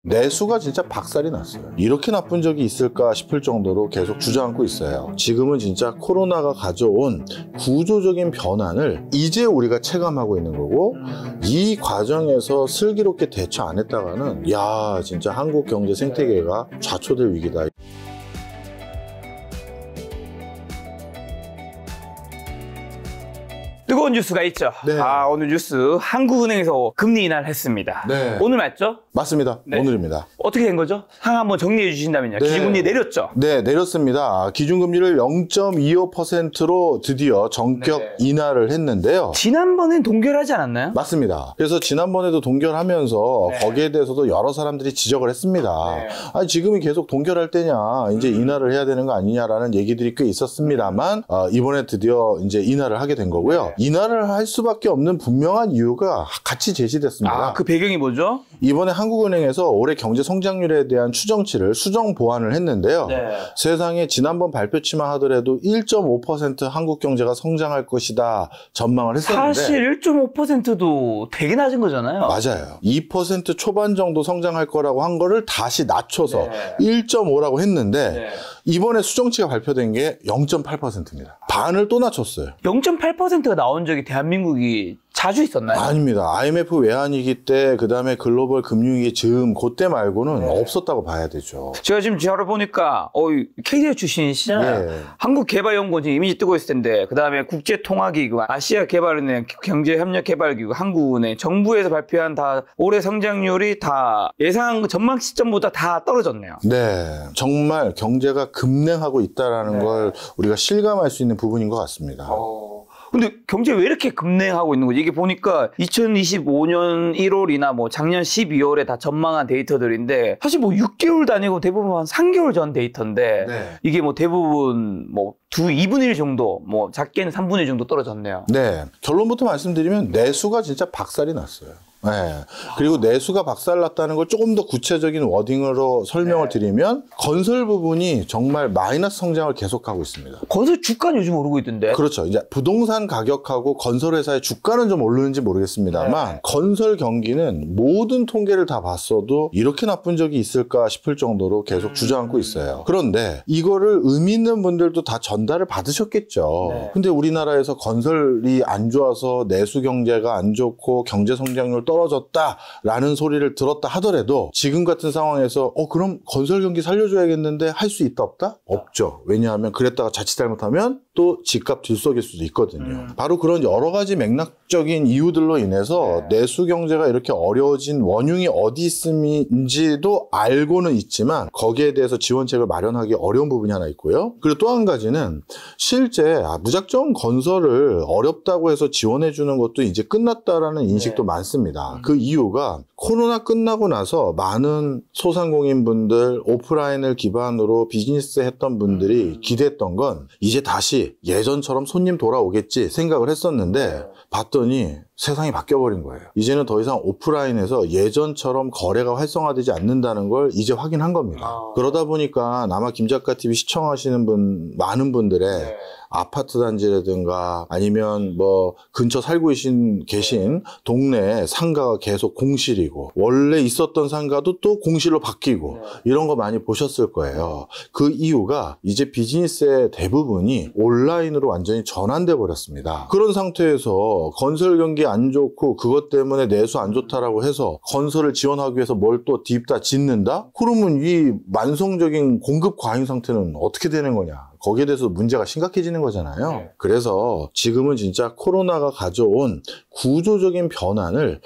내수가 진짜 박살이 났어요. 이렇게 나쁜 적이 있을까 싶을 정도로 계속 주저앉고 있어요. 지금은 진짜 코로나가 가져온 구조적인 변환을 이제 우리가 체감하고 있는 거고, 이 과정에서 슬기롭게 대처 안 했다가는 야 진짜 한국 경제 생태계가 좌초될 위기다. 뜨거운 뉴스가 있죠. 네. 오늘 뉴스 한국은행에서 금리 인하를 했습니다. 네. 오늘 맞죠? 맞습니다. 네. 오늘입니다. 어떻게 된 거죠? 상황 한번 정리해 주신다면요. 네. 기준금리 내렸죠? 네, 내렸습니다. 기준금리를 0.25%로 드디어 전격 네. 인하를 했는데요. 지난번엔 동결하지 않았나요? 맞습니다. 그래서 지난번에도 동결하면서 네. 거기에 대해서도 여러 사람들이 지적을 했습니다. 네. 아니, 지금이 계속 동결할 때냐, 이제 인하를 해야 되는 거 아니냐라는 얘기들이 꽤 있었습니다만, 이번에 드디어 이제 인하를 하게 된 거고요. 네. 인하를 할 수밖에 없는 분명한 이유가 같이 제시됐습니다. 그 배경이 뭐죠? 이번에 한국은행에서 올해 경제 성장률에 대한 추정치를 수정 보완을 했는데요. 네. 세상에 지난번 발표치만 하더라도 1.5% 한국 경제가 성장할 것이다 전망을 했었는데, 사실 1.5%도 되게 낮은 거잖아요. 맞아요. 2% 초반 정도 성장할 거라고 한 거를 다시 낮춰서 네. 1.5라고 했는데, 네. 이번에 수정치가 발표된 게 0.8%입니다. 반을 또 낮췄어요. 0.8%가 나온 적이 대한민국이 자주 있었나요? 아닙니다. IMF 외환위기 때, 그 다음에 글로벌 금융위기 즈음, 그때 말고는 네. 없었다고 봐야 되죠. 제가 지금 지하로 보니까 KDI 출신이시잖아요. 네. 한국개발연구원 지금 이미지 뜨고 있을 텐데, 그 다음에 국제통화기구, 아시아개발은행, 경제협력개발기구, 한국은행, 정부에서 발표한 다 올해 성장률이 다 예상 전망 시점보다 다 떨어졌네요. 네, 정말 경제가 급냉하고 있다는 네. 걸 우리가 실감할 수 있는 부분인 것 같습니다. 근데 경제 왜 이렇게 급냉하고 있는 거지? 이게 보니까 2025년 1월이나 뭐 작년 12월에 다 전망한 데이터들인데, 사실 뭐 6개월도 아니고 대부분 한 3개월 전 데이터인데, 네. 이게 뭐 대부분 뭐 2분의 1 정도, 뭐 작게는 3분의 1 정도 떨어졌네요. 네, 결론부터 말씀드리면 내수가 진짜 박살이 났어요. 네. 그리고 내수가 박살났다는 걸 조금 더 구체적인 워딩으로 설명을 드리면, 건설 부분이 정말 마이너스 성장을 계속하고 있습니다. 건설 주가는 요즘 오르고 있던데. 그렇죠. 이제 부동산 가격하고 건설회사의 주가는 좀 오르는지 모르겠습니다만, 네. 건설 경기는 모든 통계를 다 봤어도 이렇게 나쁜 적이 있을까 싶을 정도로 계속 주저앉고 있어요. 그런데 이거를 의미 있는 분들도 다 전달을 받으셨겠죠. 네. 근데 우리나라에서 건설이 안 좋아서 내수 경제가 안 좋고 경제 성장률 떨어졌다라는 소리를 들었다 하더라도, 지금 같은 상황에서 그럼 건설 경기 살려줘야겠는데 할 수 있다 없다? 없죠. 왜냐하면 그랬다가 자칫 잘못하면 또 집값 들썩일 수도 있거든요. 바로 그런 여러 가지 맥락적인 이유들로 인해서 내수 경제가 이렇게 어려워진 원흉이 어디 있음인지도 알고는 있지만, 거기에 대해서 지원책을 마련하기 어려운 부분이 하나 있고요. 그리고 또 한 가지는 실제 무작정 건설을 어렵다고 해서 지원해 주는 것도 이제 끝났다라는 인식도 많습니다. 그 이유가 코로나 끝나고 나서 많은 소상공인분들, 오프라인을 기반으로 비즈니스 했던 분들이 기대했던 건 이제 다시 예전처럼 손님 돌아오겠지 생각을 했었는데, 봤더니 세상이 바뀌어버린 거예요. 이제는 더 이상 오프라인에서 예전처럼 거래가 활성화되지 않는다는 걸 이제 확인한 겁니다. 그러다 보니까 아마 김작가TV 시청하시는 많은 분들의 아파트 단지라든가 아니면 뭐 근처 살고 계신 동네에 상가가 계속 공실이고, 원래 있었던 상가도 또 공실로 바뀌고, 이런 거 많이 보셨을 거예요. 그 이유가 이제 비즈니스의 대부분이 온라인으로 완전히 전환돼 버렸습니다. 그런 상태에서 건설 경기 안 좋고 그것 때문에 내수 안 좋다라고 해서 건설을 지원하기 위해서 뭘 또 딥다 짓는다? 그러면 이 만성적인 공급 과잉 상태는 어떻게 되는 거냐? 거기에 대해서 문제가 심각해지는 거잖아요. 그래서 지금은 진짜 코로나가 가져온 구조적인 변환을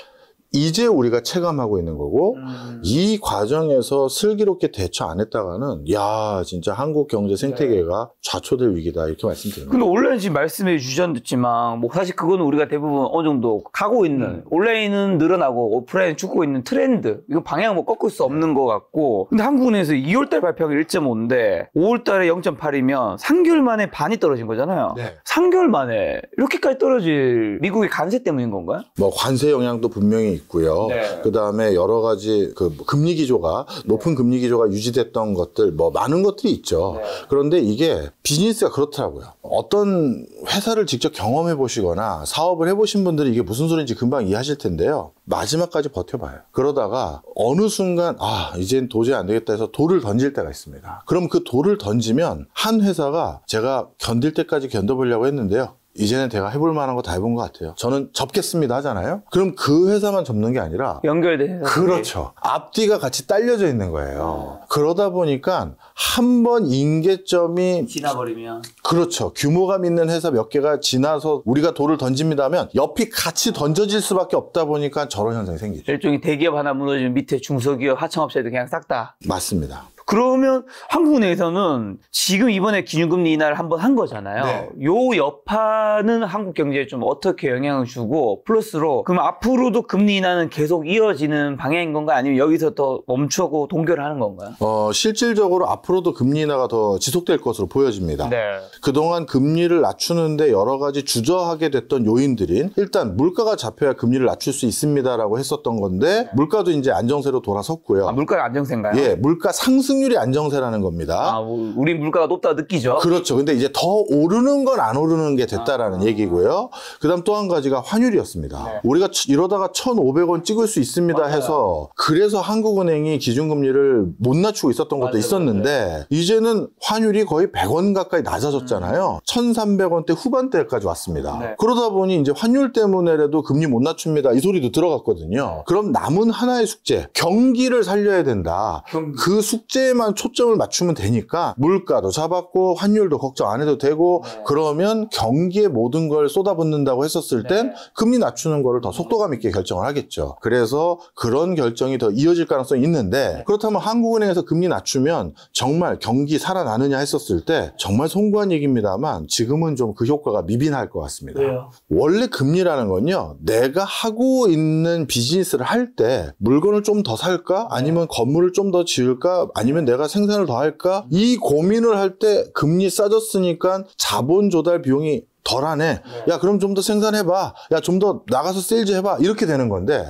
이제 우리가 체감하고 있는 거고, 이 과정에서 슬기롭게 대처 안 했다가는 야 진짜 한국 경제 생태계가 좌초될 위기다, 이렇게 말씀드립니다. 근데 온라인 지금 말씀해 주셨지만, 뭐 사실 그거는 우리가 대부분 어느 정도 가고 있는, 온라인은 늘어나고 오프라인은 죽고 있는 트렌드, 이거 방향 뭐 꺾을 수 없는 것 같고, 근데 한국은행에서 2월달 발표가 1.5인데 5월달에 0.8이면 3개월 만에 반이 떨어진 거잖아요. 3개월 만에 이렇게까지 떨어질 미국의 관세 때문인 건가요? 뭐 관세 영향도 분명히 있고요. 네. 그다음에 여러 가지 그 금리 기조가 높은 금리 기조가 유지됐던 것들 뭐 많은 것들이 있죠. 네. 그런데 이게 비즈니스가 그렇더라고요. 어떤 회사를 직접 경험해 보시거나 사업을 해보신 분들이 이게 무슨 소리인지 금방 이해하실 텐데요. 마지막까지 버텨봐요. 그러다가 어느 순간 이젠 도저히 안 되겠다 해서 돌을 던질 때가 있습니다. 그럼 그 돌을 던지면 한 회사가 제가 견딜 때까지 견뎌보려고 했는데요. 이제는 내가 해볼 만한 거 다 해본 것 같아요. 저는 접겠습니다 하잖아요. 그럼 그 회사만 접는 게 아니라 연결된 회사. 그렇죠. 앞뒤가 같이 딸려져 있는 거예요. 그러다 보니까 한 번 임계점이 지나버리면 그렇죠. 규모감 있는 회사 몇 개가 지나서 우리가 돌을 던집니다 하면 옆이 같이 던져질 수밖에 없다 보니까 저런 현상이 생기죠. 일종의 대기업 하나 무너지면 밑에 중소기업, 하청업체도 그냥 싹 다. 맞습니다. 그러면 한국 내에서는 지금 이번에 기준금리 인하를 한번 한 거잖아요. 네. 요 여파는 한국 경제에 좀 어떻게 영향을 주고 플러스로 그럼 앞으로도 금리 인하는 계속 이어지는 방향인 건가요? 아니면 여기서 더 멈추고 동결을 하는 건가요? 실질적으로 앞으로도 금리 인하가 더 지속될 것으로 보여집니다. 네. 그동안 금리를 낮추는데 여러 가지 주저하게 됐던 요인들인 일단 물가가 잡혀야 금리를 낮출 수 있습니다라고 했었던 건데 물가도 이제 안정세로 돌아섰고요. 물가가 안정세인가요? 예, 물가 상승률이 안정세라는 겁니다. 우리 물가가 높다고 느끼죠? 그렇죠. 근데 이제 더 오르는 건 안 오르는 게 됐다라는 얘기고요. 그다음 또 한 가지가 환율이었습니다. 네. 우리가 이러다가 1,500원 찍을 수 있습니다 맞아요. 해서 그래서 한국은행이 기준금리를 못 낮추고 있었던 것도 맞아요. 있었는데 이제는 환율이 거의 100원 가까이 낮아졌잖아요. 1,300원대 후반대까지 왔습니다. 네. 그러다 보니 이제 환율 때문에라도 금리 못 낮춥니다. 이 소리도 들어갔거든요. 그럼 남은 하나의 숙제, 경기를 살려야 된다. 그 숙제에만 초점을 맞추면 되니까 물가도 잡았고 환율도 걱정 안 해도 되고 네. 그러면 경기에 모든 걸 쏟아붓는다고 했었을 땐 네. 금리 낮추는 거를 더 속도감 있게 결정을 하겠죠. 그래서 그런 결정이 더 이어질 가능성이 있는데 그렇다면 한국은행에서 금리 낮추면 정말 경기 살아나느냐 했었을 때 정말 송구한 얘기입니다만 지금은 좀 그 효과가 미빈할 것 같습니다. 왜요? 원래 금리라는 건요. 내가 하고 있는 비즈니스를 할 때 물건을 좀 더 살까? 아니면 건물을 좀 더 지을까? 아니면 내가 생산을 더 할까? 이 고민을 할 때 금리 싸졌으니까 자본 조달 비용이 덜하네. 야, 그럼 좀 더 생산해봐. 야, 좀 더 나가서 세일즈 해봐. 이렇게 되는 건데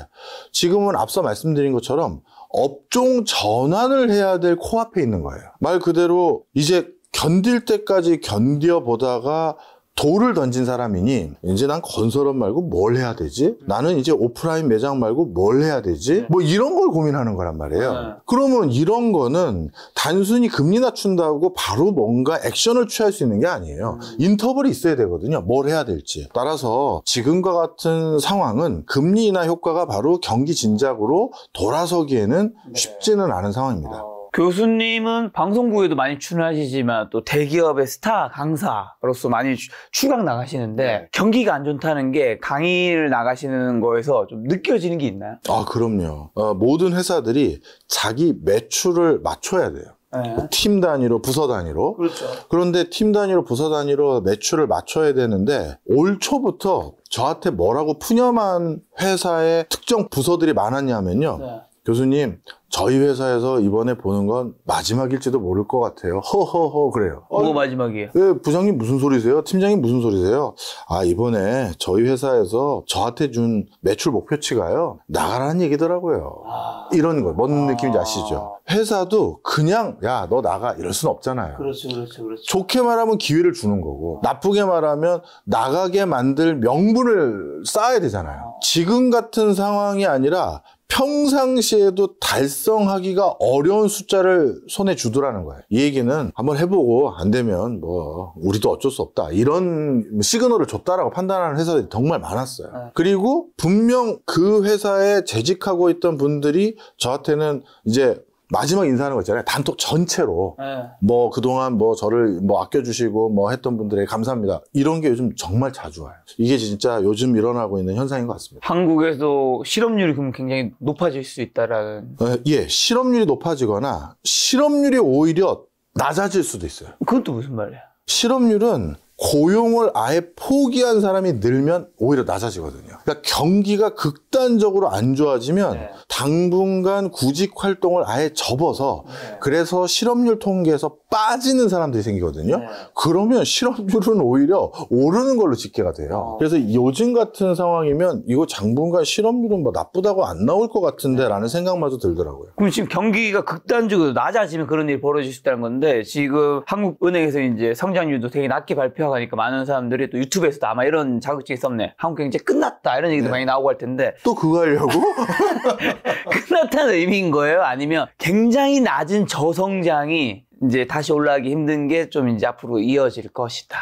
지금은 앞서 말씀드린 것처럼 업종 전환을 해야 될 코앞에 있는 거예요. 말 그대로 이제 견딜 때까지 견뎌보다가 돌을 던진 사람이니 이제 난 건설업 말고 뭘 해야 되지? 나는 이제 오프라인 매장 말고 뭘 해야 되지? 뭐 이런 걸 고민하는 거란 말이에요. 네. 그러면 이런 거는 단순히 금리 낮춘다고 바로 뭔가 액션을 취할 수 있는 게 아니에요. 인터벌이 있어야 되거든요. 뭘 해야 될지. 따라서 지금과 같은 상황은 금리 인하 효과가 바로 경기 진작으로 돌아서기에는 쉽지는 않은 상황입니다. 교수님은 방송국에도 많이 출연하시지만 또 대기업의 스타 강사로서 많이 출강 나가시는데 경기가 안 좋다는 게 강의를 나가시는 거에서 좀 느껴지는 게 있나요? 그럼요. 모든 회사들이 자기 매출을 맞춰야 돼요. 네. 팀 단위로, 부서 단위로. 그렇죠. 그런데 팀 단위로, 부서 단위로 매출을 맞춰야 되는데 올 초부터 저한테 뭐라고 푸념한 회사의 특정 부서들이 많았냐면요. 네. 교수님, 저희 회사에서 이번에 보는 건 마지막일지도 모를 것 같아요. 허허허 그래요. 뭐가 마지막이에요? 예, 부장님 무슨 소리세요? 팀장님 무슨 소리세요? 이번에 저희 회사에서 저한테 준 매출 목표치가요. 나가라는 얘기더라고요. 이런 거. 뭔 느낌인지 아시죠? 회사도 그냥 야, 너 나가 이럴 수는 없잖아요. 그렇죠. 좋게 말하면 기회를 주는 거고 나쁘게 말하면 나가게 만들 명분을 쌓아야 되잖아요. 지금 같은 상황이 아니라 평상시에도 달성하기가 어려운 숫자를 손에 주더라는 거예요. 이 얘기는 한번 해보고 안 되면 뭐 우리도 어쩔 수 없다 이런 시그널을 줬다라고 판단하는 회사들이 정말 많았어요. 그리고 분명 그 회사에 재직하고 있던 분들이 저한테는 이제 마지막 인사하는 거 있잖아요. 단톡 전체로 뭐 그동안 뭐 저를 뭐 아껴주시고 뭐 했던 분들에게 감사합니다. 이런 게 요즘 정말 자주 와요. 이게 진짜 요즘 일어나고 있는 현상인 것 같습니다. 한국에서 실업률이 그럼 굉장히 높아질 수 있다라는. 예, 실업률이 높아지거나 실업률이 오히려 낮아질 수도 있어요. 그건 또 무슨 말이에요? 실업률은 고용을 아예 포기한 사람이 늘면 오히려 낮아지거든요. 그러니까 경기가 극단적으로 안 좋아지면 당분간 구직 활동을 아예 접어서 그래서 실업률 통계에서 빠지는 사람들이 생기거든요. 그러면 실업률은 오히려 오르는 걸로 집계가 돼요. 그래서 요즘 같은 상황이면 이거 당분간 실업률은 뭐 나쁘다고 안 나올 것 같은데 라는 생각마저 들더라고요. 그럼 지금 경기가 극단적으로 낮아지면 그런 일이 벌어질 수 있다는 건데, 지금 한국은행에서 이제 성장률도 되게 낮게 발표하니까 많은 사람들이 또 유튜브에서도 아마 이런 자극적인 썸네, 한국 경제 끝났다 이런 얘기도 많이 나오고 할 텐데, 또 그거 하려고? 끝났다는 의미인 거예요? 아니면 굉장히 낮은 저성장이 이제 다시 올라가기 힘든 게 좀 이제 앞으로 이어질 것이다.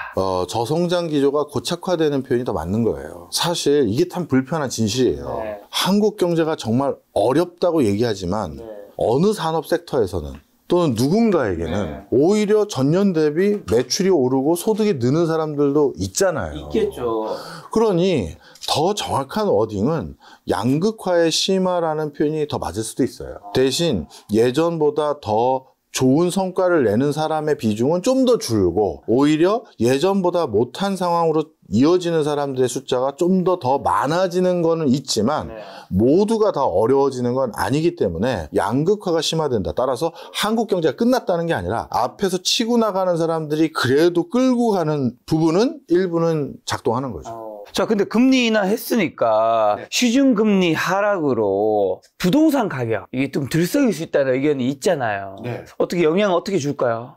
저성장 기조가 고착화되는 표현이 더 맞는 거예요. 사실 이게 참 불편한 진실이에요. 한국 경제가 정말 어렵다고 얘기하지만 어느 산업 섹터에서는 또는 누군가에게는 오히려 전년 대비 매출이 오르고 소득이 느는 사람들도 있잖아요. 있겠죠. 그러니 더 정확한 워딩은 양극화의 심화라는 표현이 더 맞을 수도 있어요. 대신 예전보다 더 좋은 성과를 내는 사람의 비중은 좀 더 줄고 오히려 예전보다 못한 상황으로 이어지는 사람들의 숫자가 좀 더 많아지는 거는 있지만 모두가 다 어려워지는 건 아니기 때문에 양극화가 심화된다. 따라서 한국 경제가 끝났다는 게 아니라 앞에서 치고 나가는 사람들이 그래도 끌고 가는 부분은 일부는 작동하는 거죠. 자, 근데 금리 인하 했으니까 시중금리 하락으로 부동산 가격 이게 좀 들썩일 수 있다는 의견이 있잖아요. 어떻게 영향 어떻게 줄까요?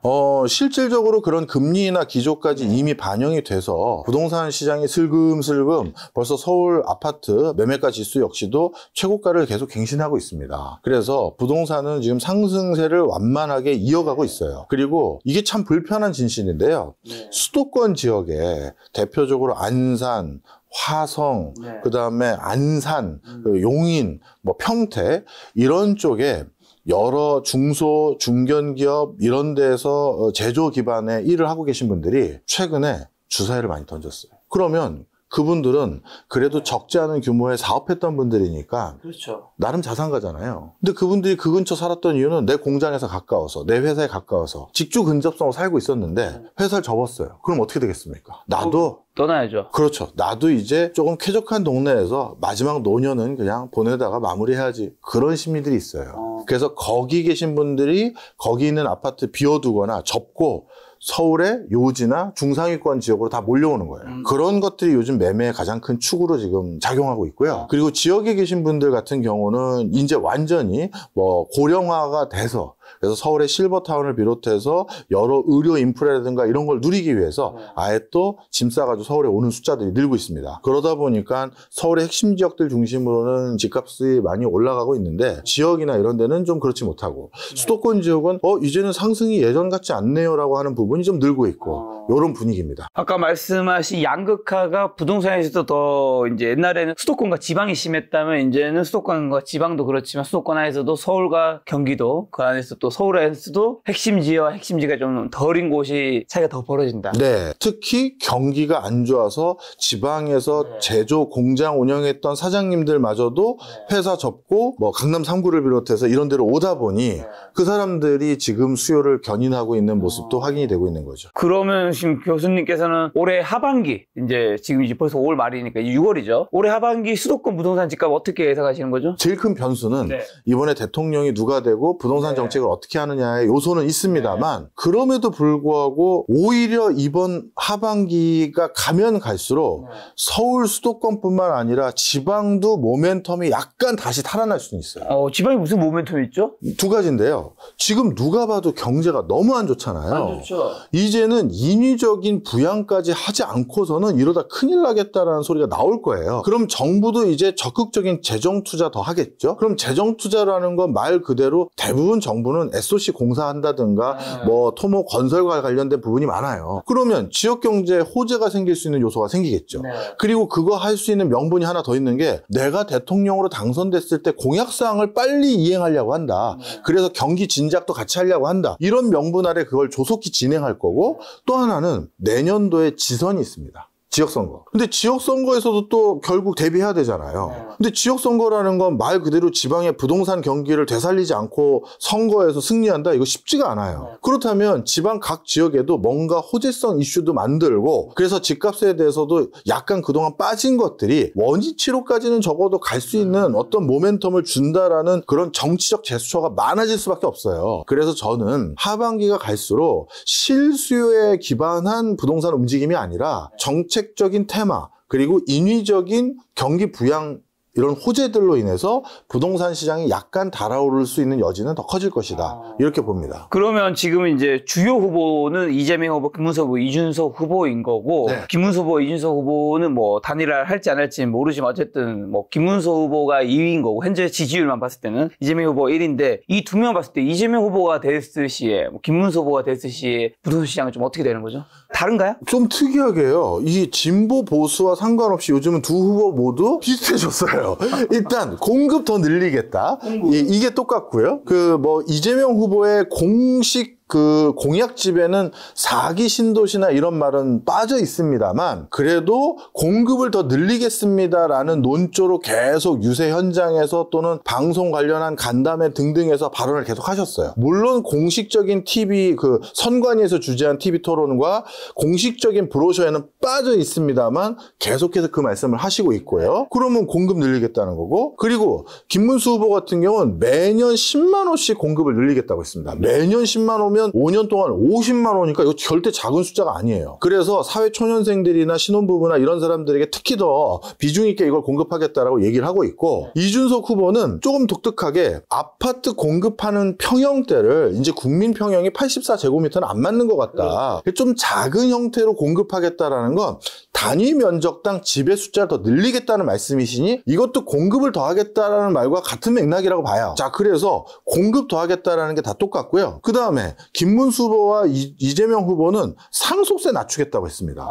실질적으로 그런 금리 인하 기조까지 이미 반영이 돼서 부동산 시장이 슬금슬금 벌써 서울 아파트 매매가 지수 역시도 최고가를 계속 갱신하고 있습니다. 그래서 부동산은 지금 상승세를 완만하게 이어가고 있어요. 그리고 이게 참 불편한 진실인데요. 수도권 지역에 대표적으로 안산, 화성, 그다음에 안산, 용인, 뭐 평택 이런 쪽에 여러 중소, 중견기업 이런 데서 제조 기반의 일을 하고 계신 분들이 최근에 주사위를 많이 던졌어요. 그러면 그분들은 그래도 적지 않은 규모의 사업했던 분들이니까 그렇죠. 나름 자산가잖아요. 근데 그분들이 그 근처 살았던 이유는 내 공장에서 가까워서, 내 회사에 가까워서 직주 근접성으로 살고 있었는데 회사를 접었어요. 그럼 어떻게 되겠습니까? 나도 떠나야죠. 그렇죠. 나도 이제 조금 쾌적한 동네에서 마지막 노년은 그냥 보내다가 마무리해야지. 그런 심리들이 있어요. 그래서 거기 계신 분들이 거기 있는 아파트 비워두거나 접고 서울의 요지나 중상위권 지역으로 다 몰려오는 거예요. 그런 것들이 요즘 매매의 가장 큰 축으로 지금 작용하고 있고요. 그리고 지역에 계신 분들 같은 경우는 이제 완전히 뭐 고령화가 돼서 그래서 서울의 실버타운을 비롯해서 여러 의료 인프라라든가 이런 걸 누리기 위해서 아예 또 짐 싸가지고 서울에 오는 숫자들이 늘고 있습니다. 그러다 보니까 서울의 핵심 지역들 중심으로는 집값이 많이 올라가고 있는데 지역이나 이런 데는 좀 그렇지 못하고 수도권 지역은 이제는 상승이 예전 같지 않네요라고 하는 부분이 좀 늘고 있고 이런 분위기입니다. 아까 말씀하신 양극화가 부동산에서도 더 이제 옛날에는 수도권과 지방이 심했다면 이제는 수도권과 지방도 그렇지만 수도권 안에서도 서울과 경기도 그 안에서 또 서울에서도 핵심지와 핵심지가 좀 덜인 곳이 차이가 더 벌어진다. 네. 특히 경기가 안 좋아서 지방에서 제조 공장 운영했던 사장님들마저도 회사 접고 뭐 강남 3구를 비롯해서 이런 데로 오다 보니 그 사람들이 지금 수요를 견인하고 있는 모습도 확인이 되고 있는 거죠. 그러면 지금 교수님께서는 올해 하반기 이제 지금 이제 벌써 5월 말이니까 이제 6월이죠. 올해 하반기 수도권 부동산 집값 어떻게 예상하시는 거죠? 제일 큰 변수는 이번에 대통령이 누가 되고 부동산 정책을 어떻게 하느냐의 요소는 있습니다만 그럼에도 불구하고 오히려 이번 하반기가 가면 갈수록 서울 수도권뿐만 아니라 지방도 모멘텀이 약간 다시 탈환할 수는 있어요. 지방이 무슨 모멘텀이 있죠? 두 가지인데요. 지금 누가 봐도 경제가 너무 안 좋잖아요. 안 좋죠. 이제는 인위적인 부양까지 하지 않고서는 이러다 큰일 나겠다라는 소리가 나올 거예요. 그럼 정부도 이제 적극적인 재정 투자 더 하겠죠. 그럼 재정 투자라는 건 말 그대로 대부분 정부는 SOC 공사한다든가 뭐 토목 건설과 관련된 부분이 많아요. 그러면 지역 경제에 호재가 생길 수 있는 요소가 생기겠죠. 그리고 그거 할 수 있는 명분이 하나 더 있는 게 내가 대통령으로 당선됐을 때 공약사항을 빨리 이행하려고 한다. 그래서 경기 진작도 같이 하려고 한다. 이런 명분 아래 그걸 조속히 진행할 거고 또 하나는 내년도에 지선이 있습니다. 지역선거. 근데 지역선거에서도 또 결국 대비해야 되잖아요. 근데 지역선거라는 건 말 그대로 지방의 부동산 경기를 되살리지 않고 선거에서 승리한다? 이거 쉽지가 않아요. 그렇다면 지방 각 지역에도 뭔가 호재성 이슈도 만들고 그래서 집값에 대해서도 약간 그동안 빠진 것들이 원위치로까지는 적어도 갈 수 있는 어떤 모멘텀을 준다라는 그런 정치적 제스처가 많아질 수밖에 없어요. 그래서 저는 하반기가 갈수록 실수요에 기반한 부동산 움직임이 아니라 정책적인 테마 그리고 인위적인 경기 부양 이런 호재들로 인해서 부동산 시장이 약간 달아오를 수 있는 여지는 더 커질 것이다. 이렇게 봅니다. 그러면 지금 이제 주요 후보는 이재명 후보, 김문수 후보, 이준석 후보인 거고 네. 김문수 후보, 이준석 후보는 뭐 단일화 할지 안 할지는 모르지만 어쨌든 뭐 김문수 후보가 2위인 거고 현재 지지율만 봤을 때는 이재명 후보 1위인데 이 두 명 봤을 때 이재명 후보가 됐을 시에 뭐 김문수 후보가 됐을 시에 부동산 시장은 좀 어떻게 되는 거죠? 다른가요? 좀 특이하게요. 이 진보 보수와 상관없이 요즘은 두 후보 모두 비슷해졌어요. 일단 공급 더 늘리겠다. 이게 똑같고요. 그 뭐 이재명 후보의 공식 그 공약집에는 4기 신도시나 이런 말은 빠져 있습니다만 그래도 공급을 더 늘리겠습니다라는 논조로 계속 유세 현장에서 또는 방송 관련한 간담회 등등에서 발언을 계속 하셨어요. 물론 공식적인 TV 그 선관위에서 주재한 TV 토론과 공식적인 브로셔에는 빠져 있습니다만 계속해서 그 말씀을 하시고 있고요. 그러면 공급 늘리겠다는 거고 그리고 김문수 후보 같은 경우는 매년 10만 원씩 공급을 늘리겠다고 했습니다. 매년 10만 원면 5년 동안 50만 원이니까 이거 절대 작은 숫자가 아니에요. 그래서 사회초년생들이나 신혼부부나 이런 사람들에게 특히 더 비중 있게 이걸 공급하겠다라고 얘기를 하고 있고 이준석 후보는 조금 독특하게 아파트 공급하는 평형대를 이제 국민 평형이 84제곱미터는 안 맞는 것 같다. 좀 작은 형태로 공급하겠다라는 건 단위 면적당 집의 숫자를 더 늘리겠다는 말씀이시니 이것도 공급을 더 하겠다라는 말과 같은 맥락이라고 봐요. 자, 그래서 공급 더 하겠다라는 게 다 똑같고요. 그 다음에 김문수 후보와 이재명 후보는 상속세 낮추겠다고 했습니다.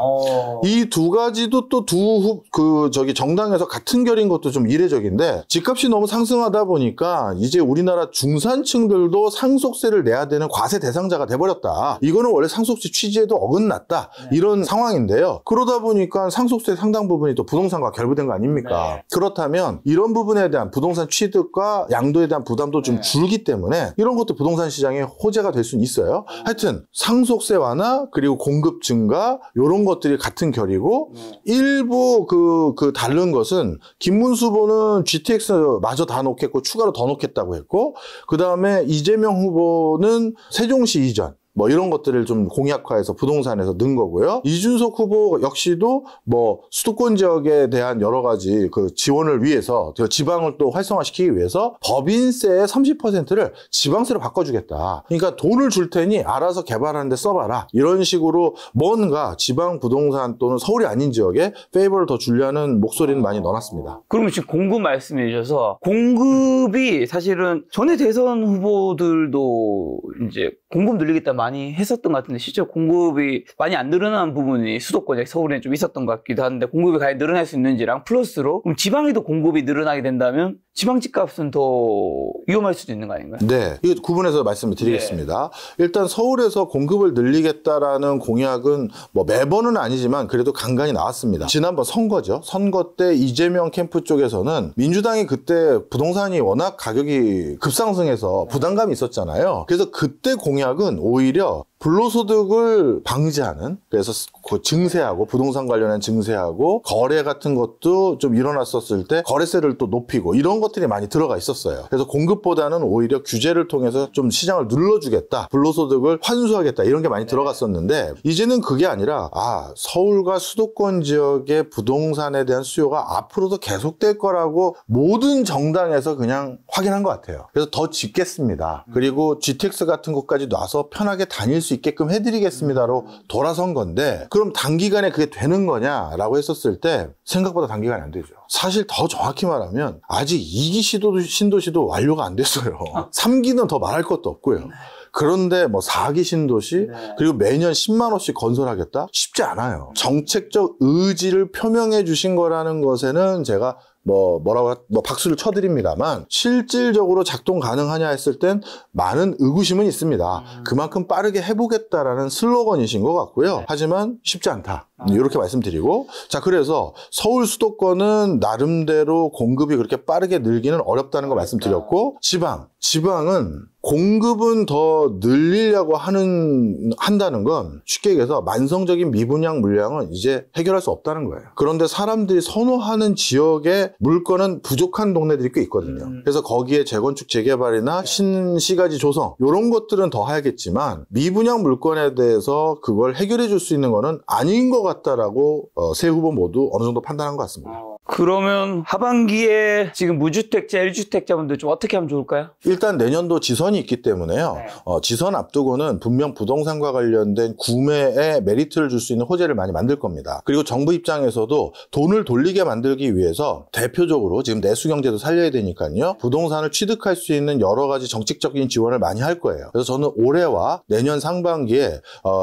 이 두 가지도 또 정당에서 같은 결인 것도 좀 이례적인데 집값이 너무 상승하다 보니까 이제 우리나라 중산층들도 상속세를 내야 되는 과세 대상자가 돼버렸다. 이거는 원래 상속세 취지에도 어긋났다. 이런 상황인데요. 그러다 보니까 상속세 상당 부분이 또 부동산과 결부된 거 아닙니까? 네. 그렇다면 이런 부분에 대한 부동산 취득과 양도에 대한 부담도 좀 줄기 때문에 이런 것도 부동산 시장의 호재가 될 수는 있어요. 하여튼 상속세 완화 그리고 공급 증가 이런 것들이 같은 결이고 일부 다른 것은 김문수 후보는 GTX 마저 다 놓겠고 추가로 더 놓겠다고 했고 그 다음에 이재명 후보는 세종시 이전 뭐 이런 것들을 좀 공약화해서 부동산에서 넣은 거고요. 이준석 후보 역시도 뭐 수도권 지역에 대한 여러 가지 그 지원을 위해서 지방을 또 활성화시키기 위해서 법인세의 30%를 지방세로 바꿔주겠다. 그러니까 돈을 줄 테니 알아서 개발하는데 써봐라. 이런 식으로 뭔가 지방 부동산 또는 서울이 아닌 지역에 페이버를 더 주려는 목소리는 많이 넣어놨습니다. 그러면 지금 공급 말씀해 주셔서 공급이 사실은 전에 대선 후보들도 이제 공급 늘리겠다 많이 했었던 것 같은데 실제로 공급이 많이 안 늘어난 부분이 수도권에 서울에 좀 있었던 것 같기도 한데 공급이 과연 늘어날 수 있는지랑 플러스로 그럼 지방에도 공급이 늘어나게 된다면 지방 집값은 더 위험할 수도 있는 거 아닌가요? 네, 이거 구분해서 말씀을 드리겠습니다. 네. 일단 서울에서 공급을 늘리겠다라는 공약은 뭐 매번은 아니지만 그래도 간간히 나왔습니다. 지난번 선거죠. 선거 때 이재명 캠프 쪽에서는 민주당이 그때 부동산이 워낙 가격이 급상승해서 부담감이 있었잖아요. 그래서 그때 공약은 오히려 불로소득을 방지하는 그래서 그 증세하고 부동산 관련한 증세하고 거래 같은 것도 좀 일어났었을 때 거래세를 또 높이고 이런 것들이 많이 들어가 있었어요. 그래서 공급보다는 오히려 규제를 통해서 좀 시장을 눌러주겠다. 불로소득을 환수하겠다. 이런 게 많이 들어갔었는데 이제는 그게 아니라 서울과 수도권 지역의 부동산에 대한 수요가 앞으로도 계속될 거라고 모든 정당에서 그냥 확인한 것 같아요. 그래서 더 짓겠습니다. 그리고 GTX 같은 것까지 놔서 편하게 다닐 수 있게끔 해드리겠습니다로 돌아선 건데 그럼 단기간에 그게 되는 거냐라고 했었을 때 생각보다 단기간에 안 되죠. 사실 더 정확히 말하면 아직 2기 신도시도 완료가 안 됐어요. 3기는 더 말할 것도 없고요. 그런데 뭐 4기 신도시 그리고 매년 10만 원씩 건설하겠다? 쉽지 않아요. 정책적 의지를 표명해 주신 거라는 것에는 제가 박수를 쳐드립니다만 실질적으로 작동 가능하냐 했을 땐 많은 의구심은 있습니다. 그만큼 빠르게 해보겠다라는 슬로건이신 것 같고요. 하지만 쉽지 않다. 이렇게 말씀드리고, 자, 그래서 서울 수도권은 나름대로 공급이 그렇게 빠르게 늘기는 어렵다는 거 말씀드렸고, 지방은 공급은 더 늘리려고 한다는 건 쉽게 얘기해서 만성적인 미분양 물량은 이제 해결할 수 없다는 거예요. 그런데 사람들이 선호하는 지역에 물건은 부족한 동네들이 꽤 있거든요. 그래서 거기에 재건축, 재개발이나 신시가지 조성 이런 것들은 더 해야겠지만 미분양 물건에 대해서 그걸 해결해 줄 수 있는 거는 아닌 것 같다라고 세 후보 모두 어느 정도 판단한 것 같습니다. 그러면 하반기에 지금 무주택자, 1주택자분들 좀 어떻게 하면 좋을까요? 일단 내년도 지선이 있기 때문에요. 지선 앞두고는 분명 부동산과 관련된 구매에 메리트를 줄 수 있는 호재를 많이 만들 겁니다. 그리고 정부 입장에서도 돈을 돌리게 만들기 위해서 대표적으로 지금 내수경제도 살려야 되니까요. 부동산을 취득할 수 있는 여러 가지 정책적인 지원을 많이 할 거예요. 그래서 저는 올해와 내년 상반기에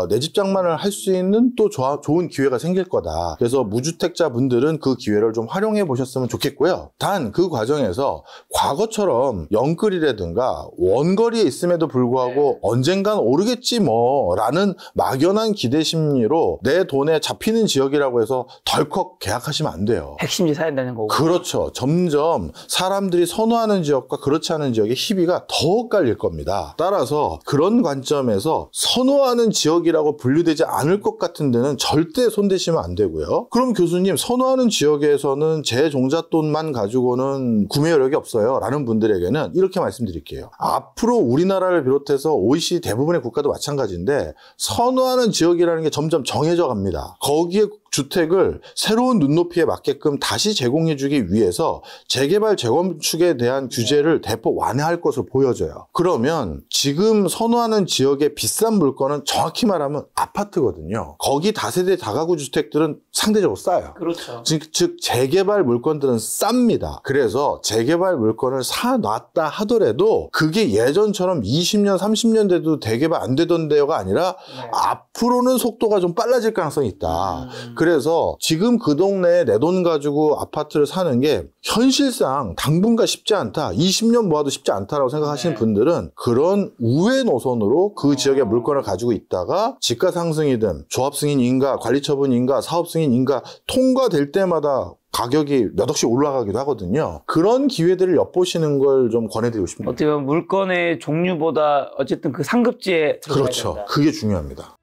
내 집 장만을 할 수 있는 또 좋은 기회가 생길 거다. 그래서 무주택자 분들은 그 기회를 좀 활용해 보셨으면 좋겠고요. 단 그 과정에서 과거처럼 영끌이라든가 원거리에 있음에도 불구하고 언젠간 오르겠지 뭐 라는 막연한 기대 심리로 내 돈에 잡히는 지역이라고 해서 덜컥 계약하시면 안 돼요. 핵심지 사야 된다는 거고. 그렇죠. 점점 사람들이 선호하는 지역과 그렇지 않은 지역의 희비가 더 엇갈릴 겁니다. 따라서 그런 관점에서 선호하는 지역이라고 분류되지 않을 것 같은 데는 절대 손대시면 안 되고요. 그럼 교수님, 선호하는 지역에서는 제 종잣돈만 가지고는 구매 여력이 없어요 라는 분들에게는 이렇게 말씀드릴게요. 앞으로 우리나라를 비롯해서 OECD 대부분의 국가도 마찬가지인데 선호하는 지역이라는 게 점점 정해져 갑니다. 거기에 주택을 새로운 눈높이에 맞게끔 다시 제공해주기 위해서 재개발, 재건축에 대한 규제를 대폭 완화할 것으로 보여져요. 그러면 지금 선호하는 지역의 비싼 물건은 정확히 말하면 아파트거든요. 거기 다세대 다가구 주택들은 상대적으로 싸요. 그렇죠. 즉 재개발 물건들은 쌉니다. 그래서 재개발 물건을 사놨다 하더라도 그게 예전처럼 20년, 30년 돼도 재개발 안 되던 데가 아니라 앞으로는 속도가 좀 빨라질 가능성이 있다. 그래서 지금 그 동네에 내 돈 가지고 아파트를 사는 게 현실상 당분간 쉽지 않다. 20년 모아도 쉽지 않다라고 생각하시는 분들은 그런 우회 노선으로 그 지역의 물건을 가지고 있다가 지가 상승이든 조합 승인 인가, 관리 처분 인가, 사업 승인 인가 통과될 때마다 가격이 몇 억씩 올라가기도 하거든요. 그런 기회들을 엿보시는 걸 좀 권해드리고 싶습니다. 어떻게 보면 물건의 종류보다 어쨌든 그 상급지에 들어가야 그렇죠. 된다. 그게 중요합니다.